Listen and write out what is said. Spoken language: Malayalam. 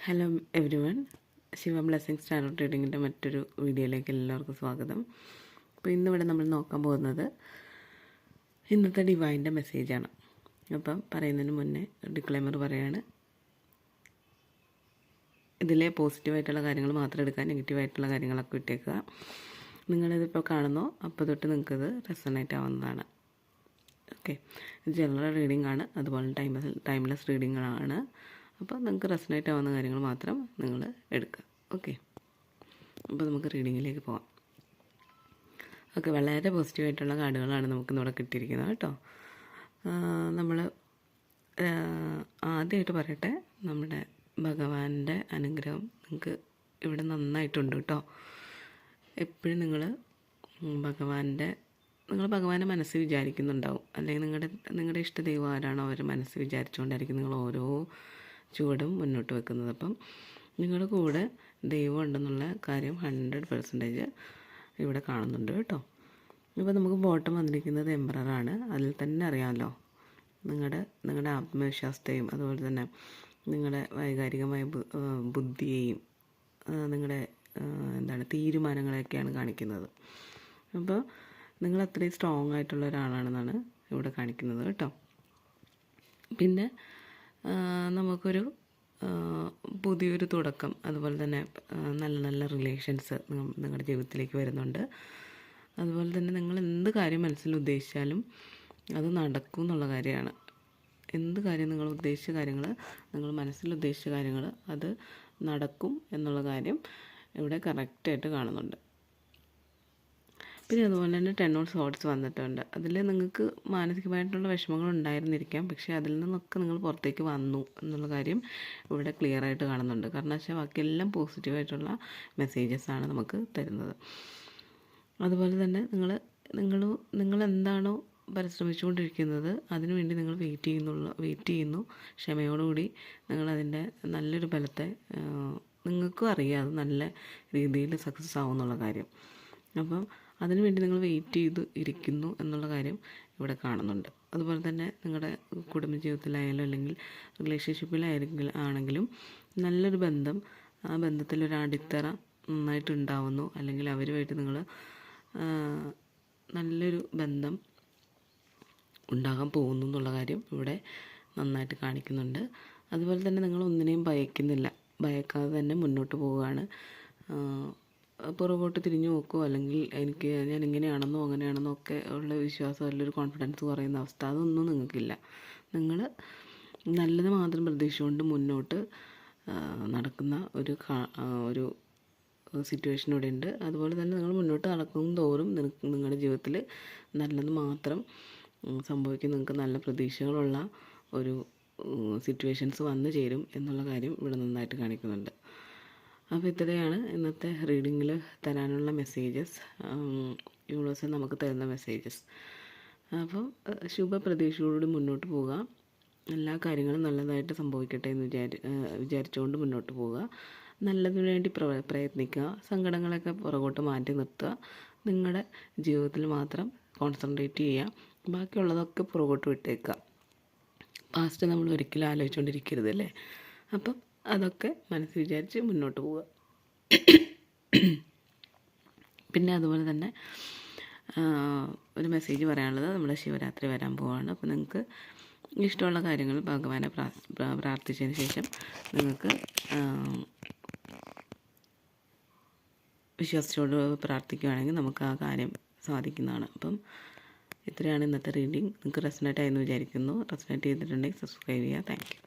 Hello everyone, Shiva blessings tarot റീഡിങ്ങിൻ്റെ മറ്റൊരു വീഡിയോയിലേക്ക് എല്ലാവർക്കും സ്വാഗതം. അപ്പോൾ ഇന്നിവിടെ നമ്മൾ നോക്കാൻ പോകുന്നത് ഇന്നത്തെ ഡിവൈൻ്റെ മെസ്സേജാണ്. അപ്പം പറയുന്നതിന് മുന്നേ ഡിക്ലൈമർ പറയാണ്, ഇതിലെ പോസിറ്റീവായിട്ടുള്ള കാര്യങ്ങൾ മാത്രം എടുക്കാൻ, നെഗറ്റീവായിട്ടുള്ള കാര്യങ്ങളൊക്കെ വിട്ടേക്കുക. നിങ്ങളിതിപ്പോൾ കാണുന്നോ അപ്പോൾ തൊട്ട് നിങ്ങൾക്കത് റെസണേറ്റ് ആവുന്നതാണ്. ഓക്കെ, ഇത് ജനറൽ റീഡിംഗ് ആണ്, അതുപോലെ ടൈംലെസ് റീഡിങ്ങാണ്. അപ്പോൾ നിങ്ങൾക്ക് റെസണേറ്റ് ആവുന്ന കാര്യങ്ങൾ മാത്രം നിങ്ങൾ എടുക്കുക. ഓക്കെ, അപ്പോൾ നമുക്ക് റീഡിങ്ങിലേക്ക് പോകാം. ഓക്കെ, വളരെ പോസിറ്റീവായിട്ടുള്ള കാർഡുകളാണ് നമുക്കിന്നിവിടെ കിട്ടിയിരിക്കുന്നത് കേട്ടോ. നമ്മൾ ആദ്യമായിട്ട് പറയട്ടെ, നമ്മുടെ ഭഗവാന്റെ അനുഗ്രഹം നിങ്ങൾക്ക് ഇവിടെ നന്നായിട്ടുണ്ട് കേട്ടോ. എപ്പോഴും നിങ്ങൾ ഭഗവാനെ മനസ്സിൽ വിചാരിക്കുന്നുണ്ടാവും, അല്ലെങ്കിൽ നിങ്ങളുടെ ഇഷ്ട ദൈവം ആരാണോ അവർ മനസ്സിൽ വിചാരിച്ചുകൊണ്ടായിരിക്കും നിങ്ങൾ ഓരോ ചുവടും മുന്നോട്ട് വെക്കുന്നത്. അപ്പം നിങ്ങളുടെ കൂടെ ദൈവം ഉണ്ടെന്നുള്ള കാര്യം 100% ഇവിടെ കാണുന്നുണ്ട് കേട്ടോ. ഇപ്പോൾ നമുക്ക് ബോട്ടം വന്നിരിക്കുന്നത് എംപററാണ്. അതിൽ തന്നെ അറിയാമല്ലോ നിങ്ങളുടെ ആത്മവിശ്വാസത്തെയും അതുപോലെ തന്നെ നിങ്ങളുടെ വൈകാരികമായ ബുദ്ധിയെയും നിങ്ങളുടെ തീരുമാനങ്ങളെയൊക്കെയാണ് കാണിക്കുന്നത്. അപ്പോൾ നിങ്ങൾ അത്രയും സ്ട്രോങ് ആയിട്ടുള്ള ഒരാളാണെന്നാണ് ഇവിടെ കാണിക്കുന്നത് കേട്ടോ. പിന്നെ നമുക്കൊരു പുതിയൊരു തുടക്കം, അതുപോലെ തന്നെ നല്ല നല്ല റിലേഷൻസ് നിങ്ങളുടെ ജീവിതത്തിലേക്ക് വരുന്നുണ്ട്. അതുപോലെ തന്നെ നിങ്ങൾ എന്ത് കാര്യം മനസ്സിൽ ഉദ്ദേശിച്ചാലും അത് നടക്കും എന്നുള്ള കാര്യമാണ്. എന്ത് കാര്യം നിങ്ങൾ ഉദ്ദേശിച്ച കാര്യങ്ങൾ, നിങ്ങൾ മനസ്സിൽ ഉദ്ദേശിച്ച കാര്യങ്ങൾ അത് നടക്കും എന്നുള്ള കാര്യം ഇവിടെ കറക്റ്റായിട്ട് കാണുന്നുണ്ട്. പിന്നെ അതുപോലെ തന്നെ 10 ഓഫ് സോർഡ്സ് വന്നിട്ടുണ്ട്. അതിൽ നിങ്ങൾക്ക് മാനസികമായിട്ടുള്ള വിഷമങ്ങൾ ഉണ്ടായിരുന്നിരിക്കാം, പക്ഷേ അതിൽ നിന്നൊക്കെ നിങ്ങൾ പുറത്തേക്ക് വന്നു എന്നുള്ള കാര്യം ഇവിടെ ക്ലിയർ ആയിട്ട് കാണുന്നുണ്ട്. കാരണം വെച്ചാൽ ബാക്കിയെല്ലാം പോസിറ്റീവായിട്ടുള്ള മെസ്സേജസാണ് നമുക്ക് തരുന്നത്. അതുപോലെ തന്നെ നിങ്ങൾ എന്താണോ പരിശ്രമിച്ചുകൊണ്ടിരിക്കുന്നത് അതിനുവേണ്ടി നിങ്ങൾ വെയിറ്റ് ചെയ്യുന്നു. ക്ഷമയോടുകൂടി നിങ്ങളതിൻ്റെ നല്ലൊരു ഫലത്തെ നിങ്ങൾക്കും അറിയാം അത് നല്ല രീതിയിൽ സക്സസ് ആവും എന്നുള്ള കാര്യം. അപ്പം അതിനുവേണ്ടി നിങ്ങൾ വെയിറ്റ് ചെയ്ത് ഇരിക്കുന്നു എന്നുള്ള കാര്യം ഇവിടെ കാണുന്നുണ്ട്. അതുപോലെ തന്നെ നിങ്ങളുടെ കുടുംബജീവിതത്തിലായാലും അല്ലെങ്കിൽ റിലേഷൻഷിപ്പിലാണെങ്കിലും നല്ലൊരു ബന്ധം, ആ ബന്ധത്തിലൊരു അടിത്തറ നന്നായിട്ടുണ്ടാവുന്നു, അല്ലെങ്കിൽ അവരുമായിട്ട് നിങ്ങൾ നല്ലൊരു ബന്ധം ഉണ്ടാകാൻ പോകുന്നു എന്നുള്ള കാര്യം ഇവിടെ നന്നായിട്ട് കാണിക്കുന്നുണ്ട്. അതുപോലെ തന്നെ നിങ്ങൾ ഒന്നിനെയും ഭയക്കാതെ തന്നെ മുന്നോട്ട് പോവുകയാണ്. പുറകോട്ട് തിരിഞ്ഞു നോക്കുമോ, അല്ലെങ്കിൽ ഞാൻ ഇങ്ങനെയാണെന്നോ അങ്ങനെയാണെന്നോ ഒക്കെ ഉള്ള വിശ്വാസം, അല്ലെങ്കിൽ കോൺഫിഡൻസ് കുറയുന്ന അവസ്ഥ, അതൊന്നും നിങ്ങൾക്കില്ല. നിങ്ങൾ നല്ലത് മാത്രം പ്രതീക്ഷിച്ചുകൊണ്ട് മുന്നോട്ട് നടക്കുന്ന ഒരു സിറ്റുവേഷൻ ഇവിടെ ഉണ്ട്. അതുപോലെ തന്നെ നിങ്ങൾ മുന്നോട്ട് നടക്കും തോറും നിങ്ങളുടെ ജീവിതത്തിൽ നല്ലത് മാത്രം സംഭവിക്കും. നിങ്ങൾക്ക് നല്ല പ്രതീക്ഷകളുള്ള ഒരു സിറ്റുവേഷൻസ് വന്നു ചേരും എന്നുള്ള കാര്യം ഇവിടെ നന്നായിട്ട് കാണിക്കുന്നുണ്ട്. അപ്പോൾ ഇത്രയാണ് ഇന്നത്തെ റീഡിങ്ങിൽ തരാനുള്ള മെസ്സേജസ്, യൂണിവേഴ്സ് നമുക്ക് തരുന്ന മെസ്സേജസ്. അപ്പോൾ ശുഭപ്രതീക്ഷയോടുകൂടി മുന്നോട്ട് പോവുക. എല്ലാ കാര്യങ്ങളും നല്ലതായിട്ട് സംഭവിക്കട്ടെ എന്ന് വിചാരിച്ചുകൊണ്ട് മുന്നോട്ട് പോവുക. നല്ലതിനു വേണ്ടി പ്രയത്നിക്കുക. സങ്കടങ്ങളൊക്കെ പുറകോട്ട് മാറ്റി നിർത്തുക. നിങ്ങളുടെ ജീവിതത്തിൽ മാത്രം കോൺസെൻട്രേറ്റ് ചെയ്യുക. ബാക്കിയുള്ളതൊക്കെ പുറകോട്ട് വിട്ടേക്കുക. പാസ്റ്റ് നമ്മൾ ഒരിക്കലും ആലോചിച്ചുകൊണ്ടിരിക്കരുതല്ലേ. അപ്പം അതൊക്കെ മനസ്സിൽ വിചാരിച്ച് മുന്നോട്ട് പോവുക. പിന്നെ അതുപോലെ തന്നെ ഒരു മെസ്സേജ് പറയാനുള്ളത്, നമ്മുടെ ശിവരാത്രി വരാൻ പോവുകയാണ്. അപ്പോൾ നിങ്ങൾക്ക് ഇഷ്ടമുള്ള കാര്യങ്ങൾ ഭഗവാനെ പ്രാർത്ഥിച്ചതിന് ശേഷം നിങ്ങൾക്ക് വിശ്വാസത്തോട് പ്രാർത്ഥിക്കുകയാണെങ്കിൽ നമുക്ക് ആ കാര്യം സാധിക്കുന്നതാണ്. അപ്പം ഇത്രയാണ് ഇന്നത്തെ റീഡിങ്. നിങ്ങൾക്ക് റെസണേറ്റ് ആയെന്ന് വിചാരിക്കുന്നു. റെസണേറ്റ് ചെയ്തിട്ടുണ്ടെങ്കിൽ സബ്സ്ക്രൈബ് ചെയ്യുക. Thank you.